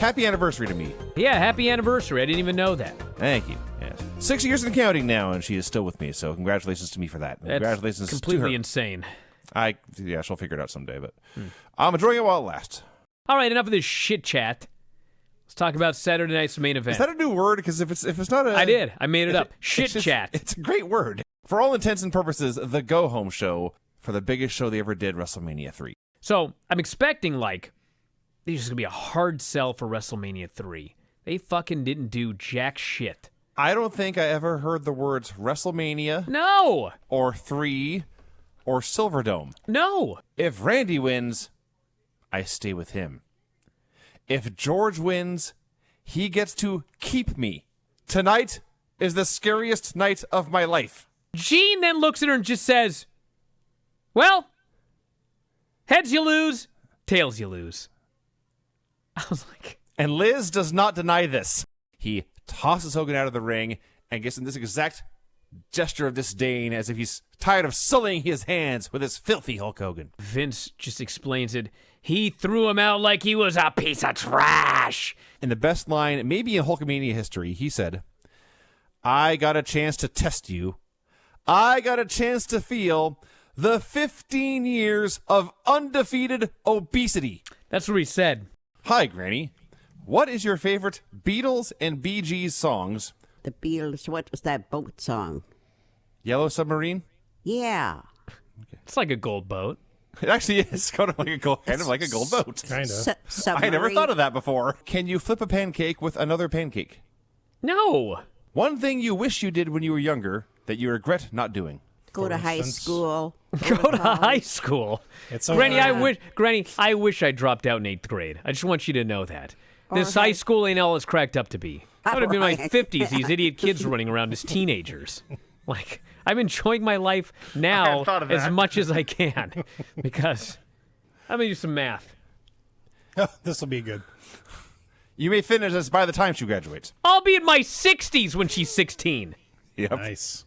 Happy anniversary to me. Yeah, happy anniversary. I didn't even know that. Thank you. Yes. 6 years and counting now, and she is still with me, so congratulations to me for that. That's Congratulations completely to her. insane. She'll figure it out someday, but I'm enjoying it while it lasts. All right, enough of this shit chat. Let's talk about Saturday night's main event. Is that a new word? Because if it's not a... I did. I made it up. Shit chat. It's a great word. For all intents and purposes, the go-home show for the biggest show they ever did, WrestleMania III. So I'm expecting, like, this is going to be a hard sell for WrestleMania 3. They fucking didn't do jack shit. I don't think I ever heard the words WrestleMania. No. Or 3 or Silverdome. No. If Randy wins, I stay with him. If George wins, he gets to keep me. Tonight is the scariest night of my life. Gene then looks at her and just says, well, heads you lose, tails you lose. I was like... And Liz does not deny this. He tosses Hogan out of the ring and gets in this exact gesture of disdain as if he's tired of sullying his hands with his filthy Hulk Hogan. Vince just explains it. He threw him out like he was a piece of trash. In the best line, maybe in Hulkamania history, he said, I got a chance to test you. I got a chance to feel the 15 years of undefeated obesity. That's what he said. Hi, Granny. What is your favorite Beatles and Bee Gees songs? The Beatles, what was that boat song? Yellow Submarine? Yeah. It's like a gold boat. It actually is kind of like a gold boat. Kind of. I never thought of that before. Can you flip a pancake with another pancake? No. One thing you wish you did when you were younger that you regret not doing. Go to high school. Go to high school. It's Granny, I wish I dropped out in 8th grade. I just want you to know that. This high school ain't all it's cracked up to be. I would have been in my 50s, these idiot kids running around as teenagers. Like, I'm enjoying my life now as much as I can because I'm going to do some math. Oh, this will be good. You may finish this by the time she graduates. I'll be in my 60s when she's 16. Yep. Nice.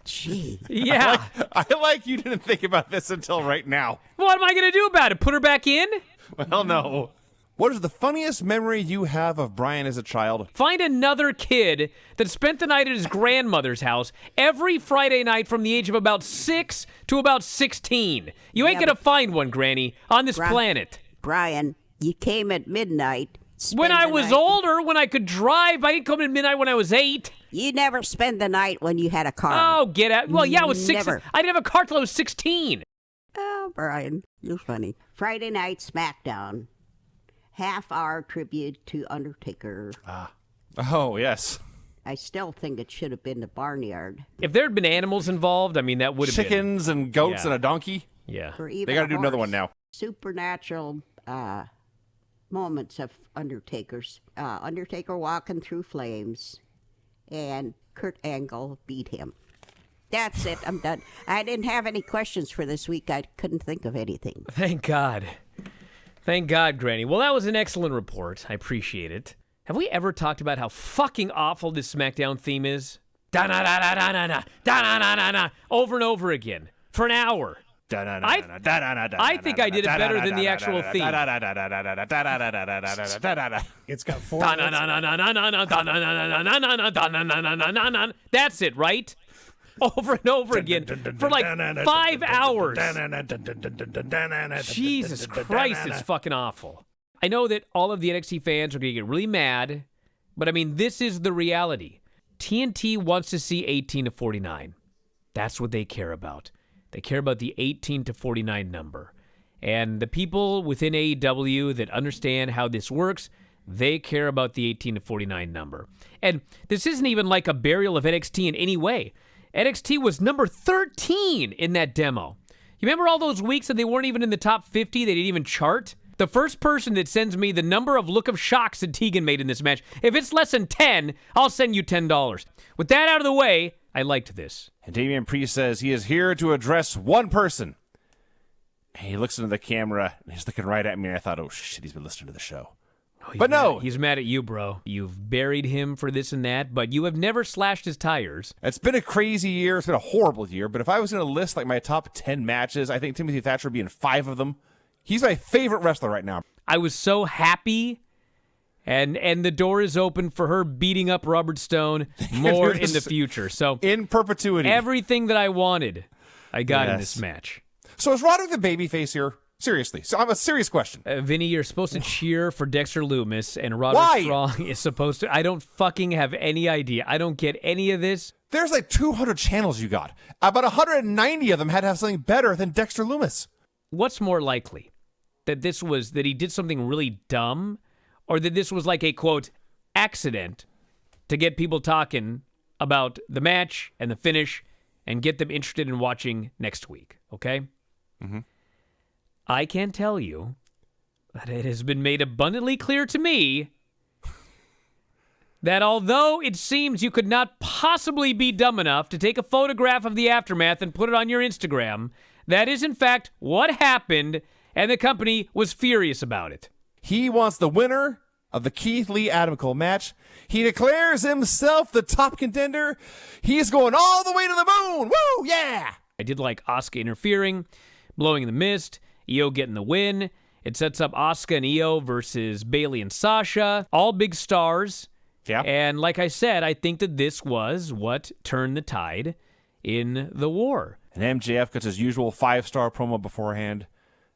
Gee. Yeah. I like you didn't think about this until right now. What am I going to do about it? Put her back in? Well, no. What is the funniest memory you have of Brian as a child? Find another kid that spent the night at his grandmother's house every Friday night from the age of about 6 to about 16. You ain't going to find one, Granny, on this planet. Brian, you came at midnight. When I was older, when I could drive, I didn't come at midnight when I was 8. You never spent the night when you had a car. Oh, get out. Well, yeah, I was 6. Never. I didn't have a car till I was 16. Oh, Brian, you're funny. Friday night SmackDown. Half-hour tribute to Undertaker. Oh, yes. I still think it should have been the Barnyard. If there had been animals involved, I mean, that would have been... Chickens and goats and a donkey. Yeah. They got to do another one now. Supernatural moments of Undertaker's. Undertaker walking through flames, and Kurt Angle beat him. That's it. I'm done. I didn't have any questions for this week. I couldn't think of anything. Thank God. Thank God, Granny. Well, that was an excellent report. I appreciate it. Have we ever talked about how fucking awful this SmackDown theme is? Da-na-da-da-da-da-da, da-na-na-na-na, over and over again for an hour. I think I did it better than the actual theme. It's got 4 That's it, right? Over and over again for like 5 hours. Jesus Christ, it's fucking awful. I know that all of the NXT fans are going to get really mad, but I mean, this is the reality. TNT wants to see 18 to 49. That's what they care about. They care about the 18 to 49 number. And the people within AEW that understand how this works, they care about the 18 to 49 number. And this isn't even like a burial of NXT in any way. NXT was number 13 in that demo. You remember all those weeks that they weren't even in the top 50? They didn't even chart? The first person that sends me the number of look of shocks that Tegan made in this match, if it's less than 10, I'll send you $10. With that out of the way, I liked this. And Damian Priest says he is here to address one person. And he looks into the camera, and he's looking right at me, and I thought, oh shit, he's been listening to the show. Oh, but no. He's mad at you, bro. You've buried him for this and that, but you have never slashed his tires. It's been a crazy year. It's been a horrible year. But if I was going to list like my top 10 matches, I think Timothy Thatcher would be in 5 of them. He's my favorite wrestler right now. I was so happy And the door is open for her beating up Robert Stone more in the future. So in perpetuity. Everything that I wanted, I got in this match. So is Roderick the babyface here? Seriously. So I'm a serious question. Vinny, you're supposed to cheer for Dexter Loomis, and Roderick Strong is supposed to. I don't fucking have any idea. I don't get any of this. There's like 200 channels you got. About 190 of them had to have something better than Dexter Loomis. What's more likely? That he did something really dumb, or that this was like a, quote, accident to get people talking about the match and the finish and get them interested in watching next week, okay? Mm-hmm. I can tell you that it has been made abundantly clear to me that although it seems you could not possibly be dumb enough to take a photograph of the aftermath and put it on your Instagram, that is in fact what happened, and the company was furious about it. He wants the winner of the Keith Lee-Adam Cole match. He declares himself the top contender. He's going all the way to the moon. Woo, yeah! I did like Asuka interfering, blowing in the mist, Io getting the win. It sets up Asuka and Io versus Bayley and Sasha. All big stars. Yeah. And like I said, I think that this was what turned the tide in the war. And MJF gets his usual 5-star promo beforehand,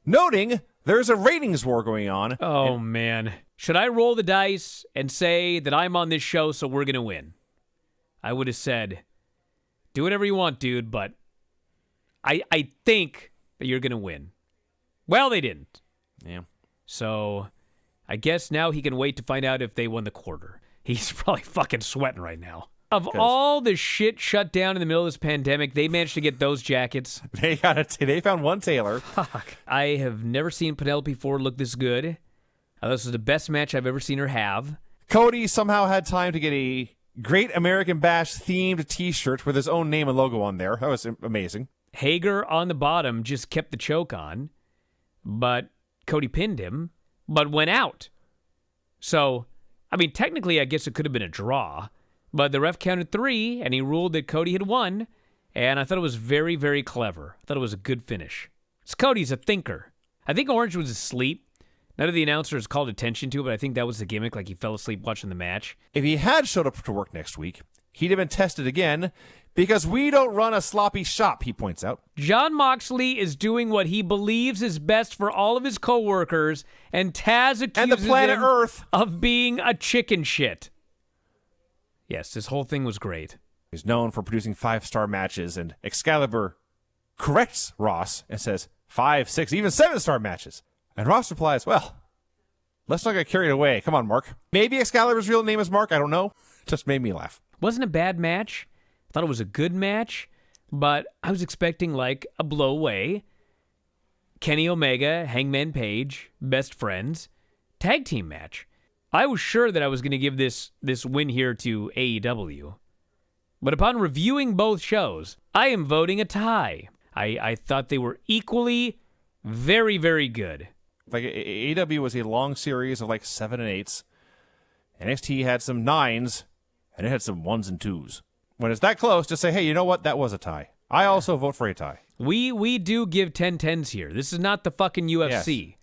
noting there's a ratings war going on. Oh, man. Should I roll the dice and say that I'm on this show so we're going to win? I would have said, do whatever you want, dude, but I think that you're going to win. Well, they didn't. Yeah. So I guess now he can wait to find out if they won the quarter. He's probably fucking sweating right now. Of all the shit shut down in the middle of this pandemic, they managed to get those jackets. They found one tailor. Fuck. I have never seen Penelope Ford look this good. This was the best match I've ever seen her have. Cody somehow had time to get a Great American Bash themed t-shirt with his own name and logo on there. That was amazing. Hager on the bottom just kept the choke on, but Cody pinned him, but went out. So, I mean, technically, I guess it could have been a draw, but the ref counted 3, and he ruled that Cody had won, and I thought it was very, very clever. I thought it was a good finish. Cody's a thinker. I think Orange was asleep. None of the announcers called attention to it, but I think that was the gimmick, like he fell asleep watching the match. If he had showed up to work next week, he'd have been tested again, because we don't run a sloppy shop, he points out. Jon Moxley is doing what he believes is best for all of his co-workers, and Taz accuses and the planet him Earth of being a chicken shit. Yes, this whole thing was great. He's known for producing 5-star matches, and Excalibur corrects Ross and says 5, 6, even 7-star matches. And Ross replies, well, let's not get carried away. Come on, Mark. Maybe Excalibur's real name is Mark. I don't know. Just made me laugh. Wasn't a bad match. Thought it was a good match, but I was expecting like a blowaway. Kenny Omega, Hangman Page, best friends, tag team match. I was sure that I was going to give this win here to AEW. But upon reviewing both shows, I am voting a tie. I thought they were equally very, very good. Like AEW was a long series of like 7 and 8s. NXT had some 9s, and it had some 1s and 2s. When it's that close, just say, hey, you know what? That was a tie. I also vote for a tie. We do give 10-10s here. This is not the fucking UFC. Yes.